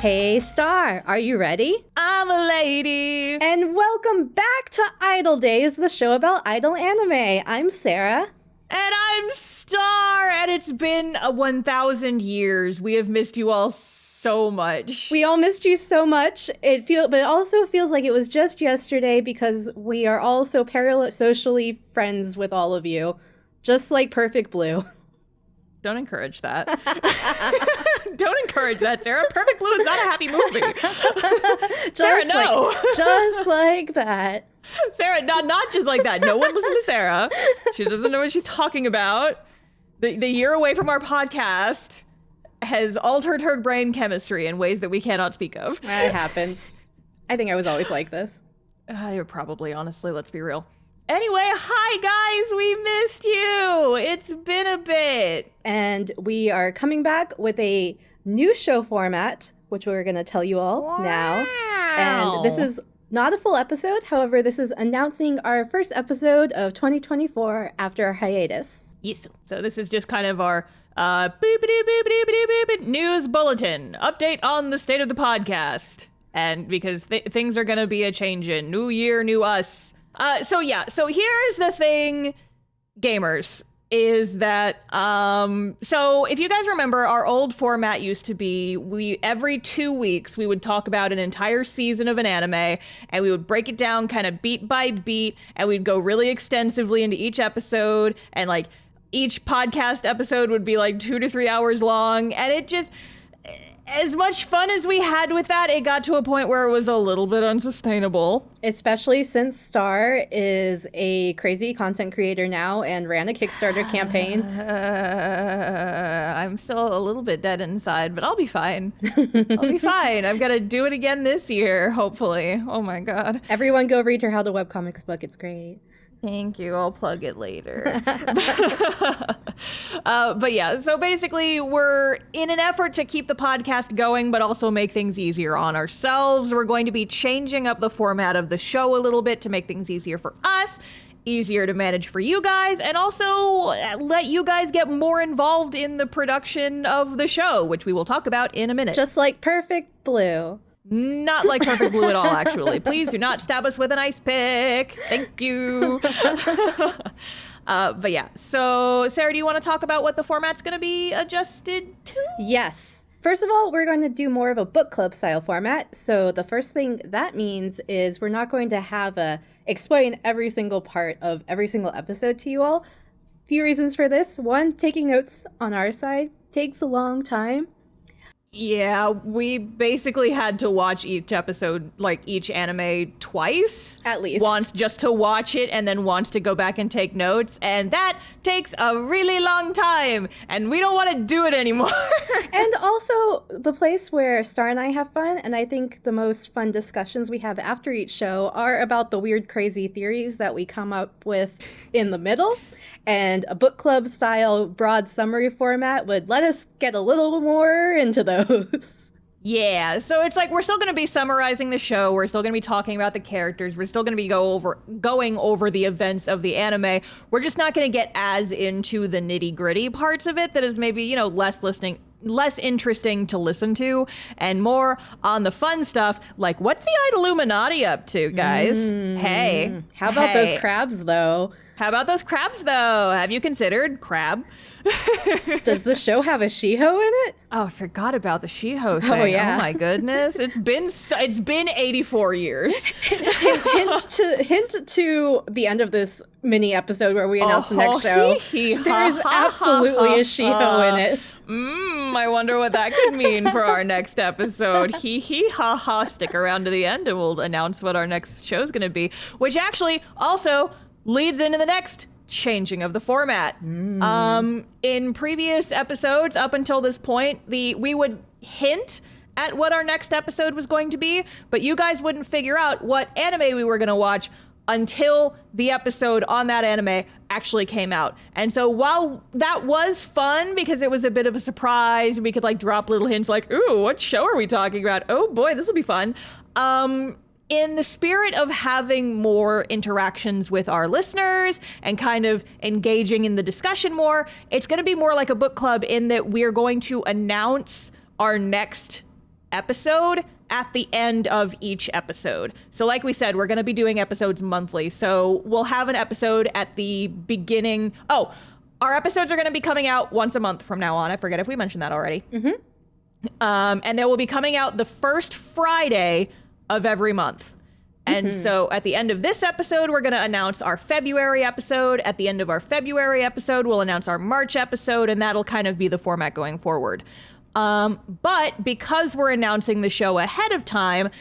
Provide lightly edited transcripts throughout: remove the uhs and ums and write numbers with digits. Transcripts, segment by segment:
Hey Star, are you ready? I'm a lady. And welcome back to iDOL Days, the show about iDOL anime. I'm Sarah. And I'm Star, and it's been 1,000 years. We have missed you all so much. We all missed you so much. But it also feels like it was just yesterday because we are all so parasocially friends with all of you. Just like Perfect Blue. Don't encourage that. Don't encourage that, Sarah. Perfect Blue is not a happy movie. Sarah, no. Just like that. Sarah, not just like that. No one listen to Sarah. She doesn't know what she's talking about. The year away from our podcast has altered her brain chemistry in ways that we cannot speak of. It happens. I think I was always like this. Probably, honestly, let's be real. Anyway, hi guys, we missed you. It's been a bit. And we are coming back with a new show format, which we're going to tell you all now. And this is not a full episode. However, this is announcing our first episode of 2024 after our hiatus. Yes. So this is just kind of our news bulletin update on the state of the podcast. And because things are going to be a changing. New year, new us. So here's the thing, gamers, is that, so if you guys remember, our old format used to be, every 2 weeks, we would talk about an entire season of an anime, and we would break it down kind of beat by beat, and we'd go really extensively into each episode, and like, each podcast episode would be like 2 to 3 hours long, and it just... As much fun as we had with that, it got to a point where it was a little bit unsustainable. Especially since Star is a crazy content creator now and ran a Kickstarter campaign. I'm still a little bit dead inside, but I'll be fine. I'll be fine. I've got to do it again this year, hopefully. Oh my god. Everyone go read her How to Webcomics book. It's great. Thank you. I'll plug it later. But yeah, so basically we're in an effort to keep the podcast going, but also make things easier on ourselves. We're going to be changing up the format of the show a little bit to make things easier for us, easier to manage for you guys, and also let you guys get more involved in the production of the show, which we will talk about in a minute. Just like Perfect Blue. Not like Perfect Blue at all, actually. Please do not stab us with an ice pick. Thank you. But yeah, so Sarah, do you want to talk about what the format's going to be adjusted to? Yes. First of all, we're going to do more of a book club style format. So the first thing that means is we're not going to have explain every single part of every single episode to you all. Few reasons for this. One, taking notes on our side takes a long time. Yeah, we basically had to watch each episode, like each anime twice. At least. Once just to watch it and then once to go back and take notes. And that takes a really long time. And we don't want to do it anymore. And also the place where Star and I have fun, and I think the most fun discussions we have after each show are about the weird, crazy theories that we come up with in the middle. And a book club style broad summary format would let us get a little more into those. Yeah, so it's like we're still going to be summarizing the show. We're still going to be talking about the characters. We're still going to be going over the events of the anime. We're just not going to get as into the nitty gritty parts of it that is maybe, less interesting to listen to, and more on the fun stuff, like what's the iDOLluminati up to, guys? Hey. How about those crabs, though? How about those crabs, though? Have you considered crab? Does the show have a Shiho in it? Oh, I forgot about the Shiho thing. Oh, yeah. Oh my goodness. It's been 84 years. Hint to the end of this mini episode where we announce the next show. There is absolutely a Shiho in it. I wonder what that could mean for our next episode. Hee hee ha ha. Stick around to the end and we'll announce what our next show is going to be, which actually also leads into the next changing of the format. In previous episodes up until this point, we would hint at what our next episode was going to be, but you guys wouldn't figure out what anime we were going to watch until the episode on that anime actually came out. And so while that was fun because it was a bit of a surprise, we could like drop little hints like, ooh, what show are we talking about? Oh boy, this will be fun. In the spirit of having more interactions with our listeners and kind of engaging in the discussion more, it's going to be more like a book club in that we're going to announce our next episode at the end of each episode. So like we said, we're going to be doing episodes monthly. So we'll have an episode at the beginning. Oh, our episodes are going to be coming out once a month from now on. I forget if we mentioned that already. And they will be coming out the first Friday of every month. And so at the end of this episode, we're going to announce our February episode. At the end of our February episode, we'll announce our March episode, and that'll kind of be the format going forward. But because we're announcing the show ahead of time,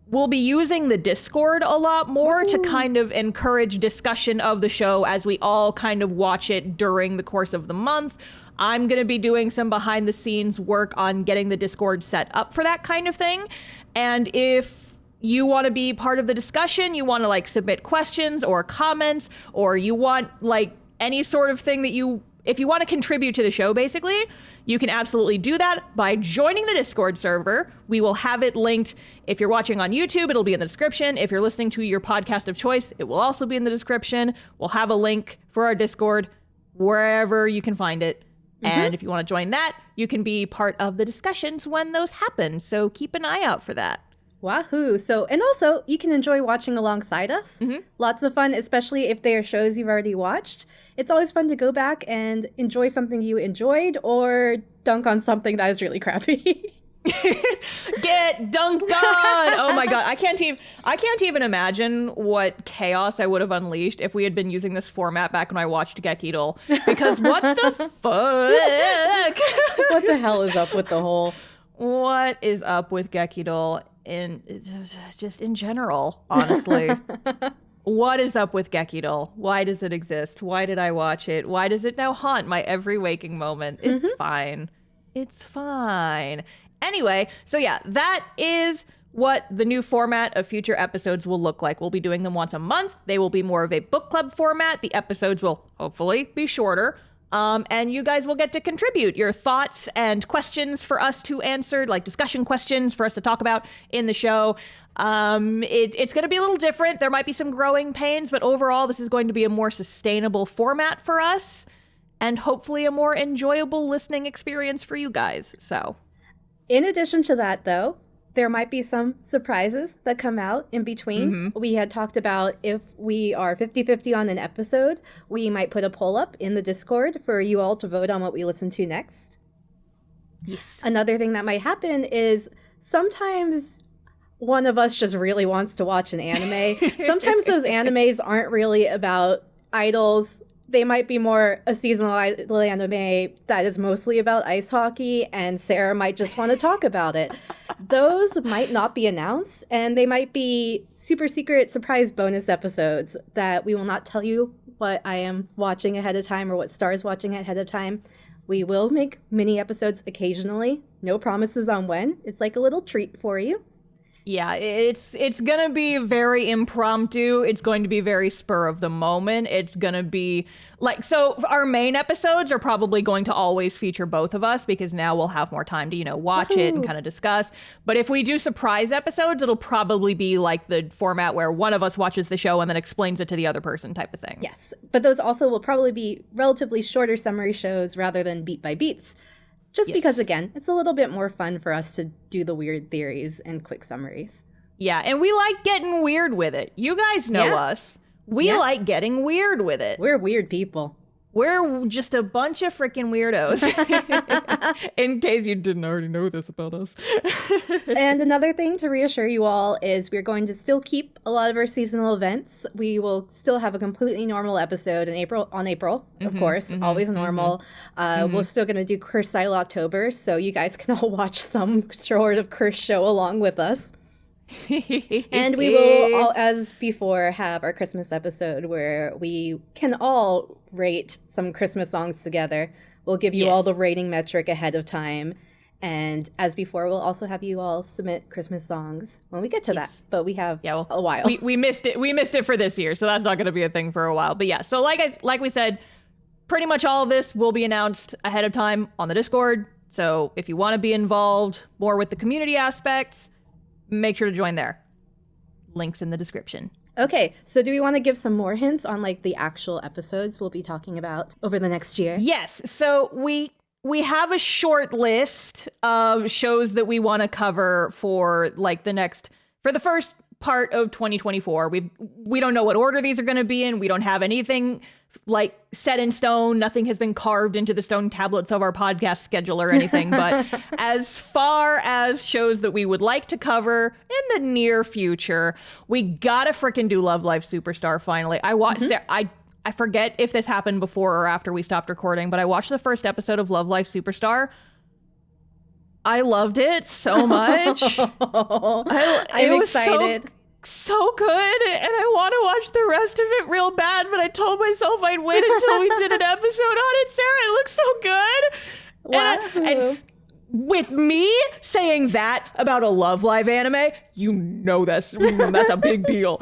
we'll be using the Discord a lot more to kind of encourage discussion of the show as we all kind of watch it during the course of the month. I'm going to be doing some behind the scenes work on getting the Discord set up for that kind of thing. And if you want to be part of the discussion, you want to like submit questions or comments, or you want like any sort of thing that if you want to contribute to the show, basically, you can absolutely do that by joining the Discord server. We will have it linked. If you're watching on YouTube, it'll be in the description. If you're listening to your podcast of choice, it will also be in the description. We'll have a link for our Discord wherever you can find it. And if you want to join that, you can be part of the discussions when those happen. So keep an eye out for that. Wahoo. So, and also you can enjoy watching alongside us. Lots of fun, especially if they are shows you've already watched. It's always fun to go back and enjoy something you enjoyed or dunk on something that is really crappy. Get dunked on. Oh my God. I can't even imagine what chaos I would have unleashed if we had been using this format back when I watched iDOL. Because what the fuck? What the hell is up with the whole... What is up with iDOL just in general, honestly? What is up with iDOL? Why does it exist? Why did I watch it? Why does it now haunt my every waking moment? It's fine. It's fine. Anyway, so yeah, that is what the new format of future episodes will look like. We'll be doing them once a month. They will be more of a book club format. The episodes will hopefully be shorter. And you guys will get to contribute your thoughts and questions for us to answer, like discussion questions for us to talk about in the show. It's going to be a little different. There might be some growing pains, but overall, this is going to be a more sustainable format for us and hopefully a more enjoyable listening experience for you guys. So, in addition to that, though, there might be some surprises that come out in between. We had talked about if we are 50-50 on an episode, we might put a poll up in the Discord for you all to vote on what we listen to next. Yes. Another thing that might happen is sometimes one of us just really wants to watch an anime. Sometimes those animes aren't really about idols. They might be more a seasonal idol anime that is mostly about ice hockey, and Sarah might just want to talk about it. Those might not be announced, and they might be super secret surprise bonus episodes that we will not tell you what I am watching ahead of time or what Star's watching ahead of time. We will make mini episodes occasionally. No promises on when. It's like a little treat for you. Yeah, it's going to be very impromptu. It's going to be very spur of the moment. It's going to be like, so our main episodes are probably going to always feature both of us because now we'll have more time to, watch it and kind of discuss. But if we do surprise episodes, it'll probably be like the format where one of us watches the show and then explains it to the other person type of thing. Yes, but those also will probably be relatively shorter summary shows rather than beat by beats. Just because, again, it's a little bit more fun for us to do the weird theories and quick summaries. Yeah, and we like getting weird with it. You guys know us. We like getting weird with it. We're weird people. We're just a bunch of freaking weirdos. In case you didn't already know this about us. And another thing to reassure you all is we're going to still keep a lot of our seasonal events. We will still have a completely normal episode in April, of course, always normal. We're still going to do Curse Style October, so you guys can all watch some sort of Curse show along with us. And we will, all, as before, have our Christmas episode where we can all rate some Christmas songs together. We'll give you all the rating metric ahead of time. And as before, we'll also have you all submit Christmas songs when we get to that. But we have a while. We missed it. We missed it for this year, so that's not going to be a thing for a while. But yeah, so like we said, pretty much all of this will be announced ahead of time on the Discord. So if you want to be involved more with the community aspects, make sure to join there. Links in the description. Okay, so do we want to give some more hints on like the actual episodes we'll be talking about over the next year? Yes. So we we have a short list of shows that we want to cover for like for the first part of 2024. We don't know what order these are going to be in. We don't have anything like set in stone. Nothing has been carved into the stone tablets of our podcast schedule or anything. But as far as shows that we would like to cover in the near future, we gotta frickin' do Love Live Superstar finally. I watched I forget if this happened before or after we stopped recording, but I watched the first episode of Love Live Superstar. I loved it so much. I'm excited. So good, and I want to watch the rest of it real bad, but I told myself I'd wait until we did an episode on it. Sarah, it looks so good. Wow. And with me saying that about a Love Live anime, you know that's a big deal.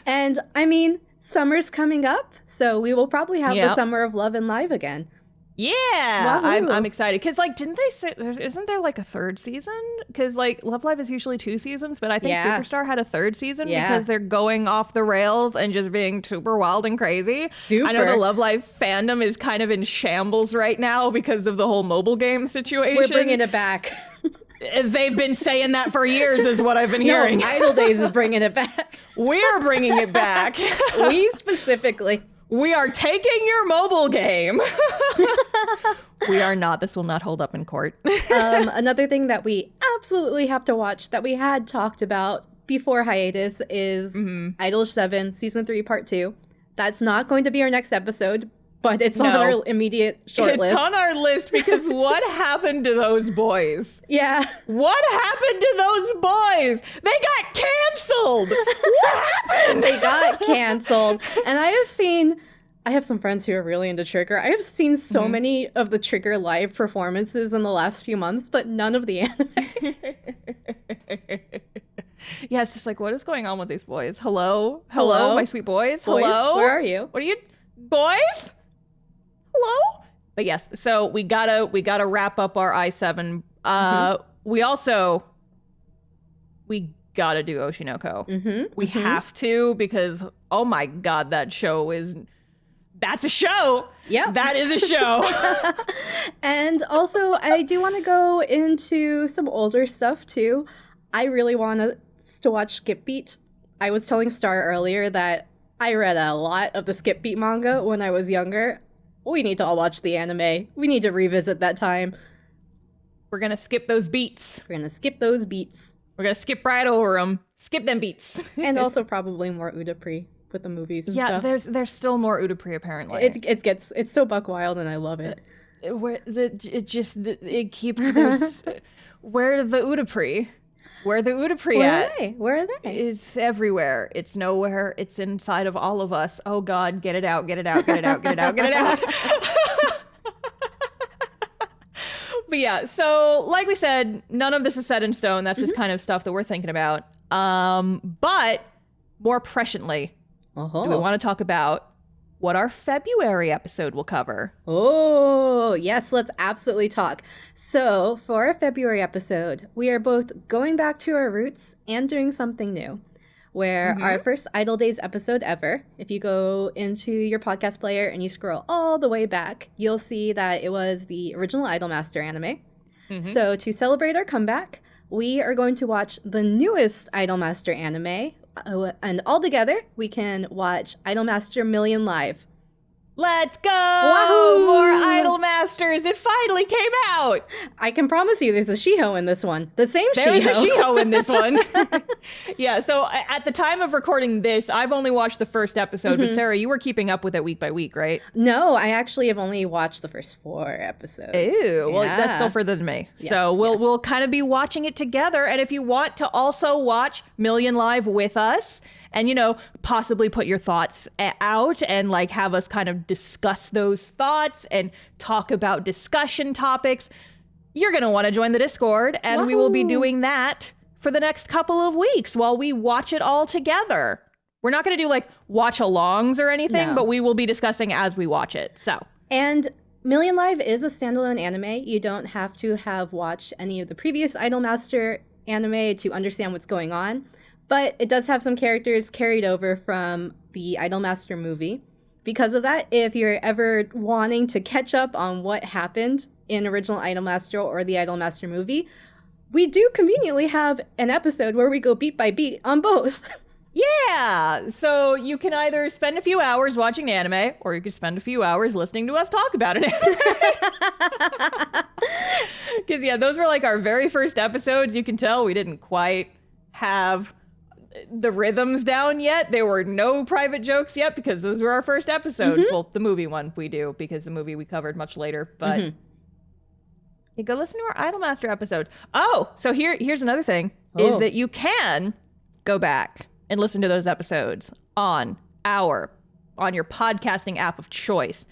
And I mean, summer's coming up, so we will probably have the Summer of Love and Live again. Yeah, I'm excited because like, didn't they say isn't there like a third season? Because like Love Live is usually 2 seasons, but I think Superstar had a 3rd season because they're going off the rails and just being super wild and crazy. I know the Love Live fandom is kind of in shambles right now because of the whole mobile game situation. We're bringing it back. They've been saying that for years, is what I've been hearing. No, Idol Days is bringing it back. We're bringing it back. We specifically. We are taking your mobile game. We are not. This will not hold up in court. Another thing that we absolutely have to watch that we had talked about before hiatus is Idol 7 Season 3 Part 2. That's not going to be our next episode, but it's on our immediate short list. It's on our list because what happened to those boys? Yeah. What happened to those boys? They got canceled. What happened? They got canceled. And I have some friends who are really into Trigger. I have seen so many of the Trigger live performances in the last few months, but none of the anime. Yeah, it's just like, what is going on with these boys? Hello, my sweet boys. Hello, where are you? What are you, boys? Hello. But yes, so we gotta wrap up our I7. We gotta do Oshinoko. We have to, because oh my god, that's a show. Yeah, that is a show. And also, I do want to go into some older stuff too. I really want us to watch Skip Beat. I was telling Star earlier that I read a lot of the Skip Beat manga when I was younger. We need to all watch the anime. We need to revisit that time. We're gonna skip those beats. We're gonna skip those beats. We're gonna skip right over them. Skip them beats. And also probably more Udapri with the movies and stuff. Yeah, there's still more Udapri apparently. It's so buck wild and I love it. It keeps this. Where the Udapri? Where the Udapri at? Where are they? It's everywhere. It's nowhere. It's inside of all of us. Oh God, get it out, get it out, get it out, get it out, get it out. But yeah, so like we said, none of this is set in stone. That's just kind of stuff that we're thinking about. But more presciently, do we want to talk about what our February episode will cover? Oh, yes, let's absolutely talk. So for our February episode, we are both going back to our roots and doing something new. Where our first Idol Days episode ever, if you go into your podcast player and you scroll all the way back, you'll see that it was the original Idolmaster anime. So to celebrate our comeback, we are going to watch the newest Idolmaster anime, and all together we can watch Idolmaster Million Live. Let's go! Wahoo! More Idolmasters! It finally came out! I can promise you there's a Shiho in this one. The same Shiho. There is a Shiho in this one. Yeah, so at the time of recording this, I've only watched the first episode, but Sarah, you were keeping up with it week by week, right? No, I actually have only watched the first 4 episodes. Ew, well, that's still further than me. Yes, so we'll kind of be watching it together, and if you want to also watch Million Live with us, and, you know, possibly put your thoughts out and like have us kind of discuss those thoughts and talk about discussion topics, you're going to want to join the Discord. And we will be doing that for the next couple of weeks while we watch it all together. We're not going to do like watch alongs or anything, but we will be discussing as we watch it. So. And Million Live is a standalone anime. You don't have to have watched any of the previous Idolmaster anime to understand what's going on. But it does have some characters carried over from the Idolmaster movie. Because of that, if you're ever wanting to catch up on what happened in Original Idolmaster or the Idolmaster movie, we do conveniently have an episode where we go beat by beat on both. Yeah, so you can either spend a few hours watching anime, or you can spend a few hours listening to us talk about an anime. Because, yeah, those were like our very first episodes. You can tell we didn't quite have the rhythms down yet. There were no private jokes yet because those were our first episodes. Well, the movie one we do, because the movie we covered much later. But you go listen to our Idolmaster episodes. Oh, so here's another thing, is that you can go back and listen to those episodes on your podcasting app of choice.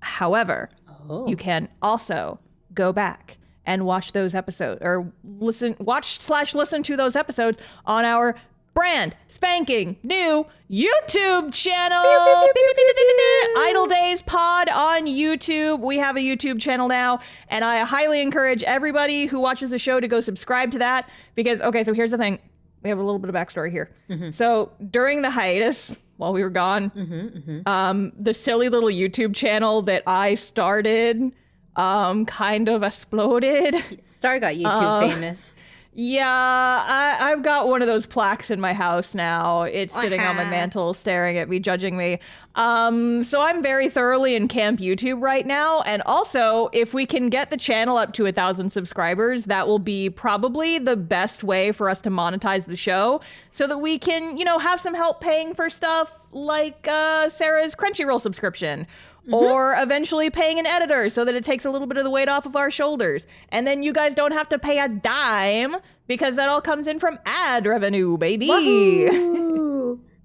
However, you can also go back and watch those episodes, or listen to those episodes on our brand spanking new YouTube channel. Idol Days Pod on YouTube. We have a YouTube channel now, and I highly encourage everybody who watches the show to go subscribe to that, because, okay, so here's the thing. We have a little bit of backstory here. So during the hiatus, while we were gone, the silly little YouTube channel that I started kind of exploded. Star got YouTube famous. Yeah, I've got one of those plaques in my house now. It's sitting on my mantle, staring at me, judging me. So I'm very thoroughly in Camp YouTube right now. And also, if we can get the channel up to 1,000 subscribers, that will be probably the best way for us to monetize the show, so that we can, have some help paying for stuff like Sarah's Crunchyroll subscription. Or eventually paying an editor so that it takes a little bit of the weight off of our shoulders. And then you guys don't have to pay a dime, because that all comes in from ad revenue, baby.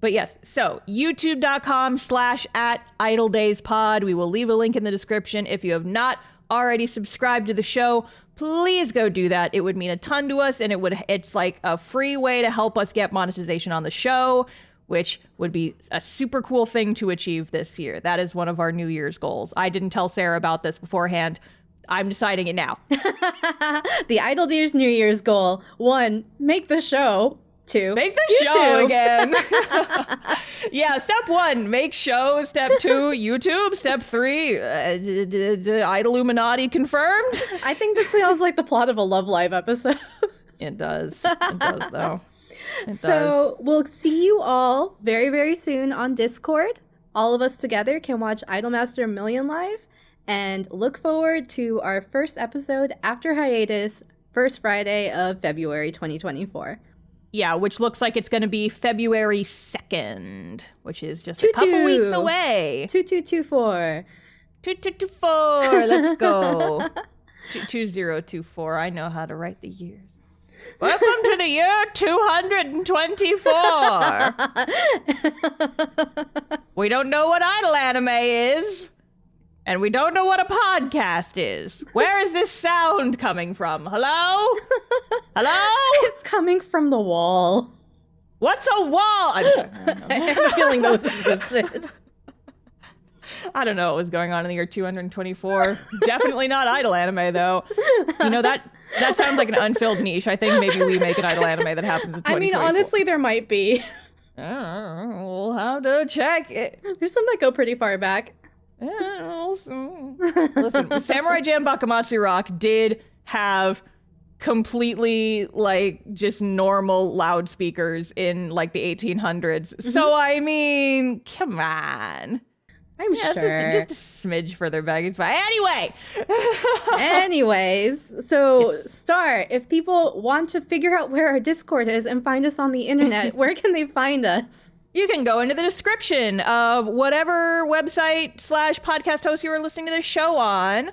But yes, so youtube.com/@IdolDaysPod. We will leave a link in the description. If you have not already subscribed to the show, please go do that. It would mean a ton to us, and it's like a free way to help us get monetization on the show, which would be a super cool thing to achieve this year. That is one of our New Year's goals. I didn't tell Sarah about this beforehand. I'm deciding it now. The Idol Dears New Year's goal: 1, make the show. 2, make the show again. Yeah, step 1, make show. Step 2, YouTube. Step 3, Idoloooooooooo confirmed. I think this sounds like the plot of a Love Live episode. It does. It does, though. So we'll see you all very, very soon on Discord. All of us together can watch Idolmaster Million live, and look forward to our first episode after hiatus, first Friday of February 2024. Yeah, which looks like it's going to be February 2nd, which is just a couple weeks away. 2224. 2224. Let's go. 2024. I know how to write the years. Welcome to the year 224. We don't know what idol anime is, and we don't know what a podcast is. Where is this sound coming from? Hello? Hello? It's coming from the wall. What's a wall? I'm sorry. I have a feeling those existed. I don't know what was going on in the year 224. Definitely not idol anime, though. That sounds like an unfilled niche. I think maybe we make an idol anime that happens in 2024. I mean, honestly, there might be. We'll have to check it. There's some that go pretty far back. Listen, Samurai Jam Bakamatsu Rock did have completely, just normal loudspeakers in, the 1800s. So, I mean, come on. I'm sure. Just a smidge further back. It's fine. Anyway. Anyways, so Star, if people want to figure out where our Discord is and find us on the internet, where can they find us? You can go into the description of whatever website / podcast host you are listening to this show on.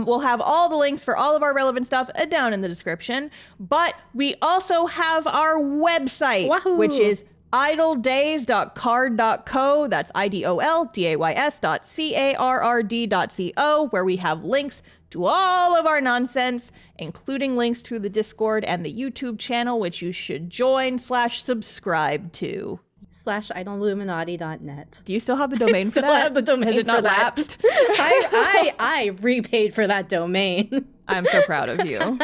We'll have all the links for all of our relevant stuff down in the description. But we also have our website, which is idoldays.card.co. That's idoldays.carrd.co, where we have links to all of our nonsense, including links to the Discord and the YouTube channel, which you should join / subscribe to. /idolilluminati.net. Do you still have the domain for that? I still have the domain. Has it not lapsed? I repaid for that domain. I'm so proud of you.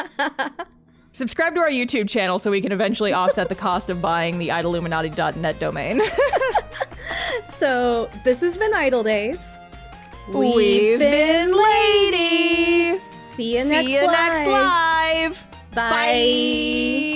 Subscribe to our YouTube channel so we can eventually offset the cost of buying the idolilluminati.net domain. So this has been Idol Days. We've been Lady. next See you next live. Bye.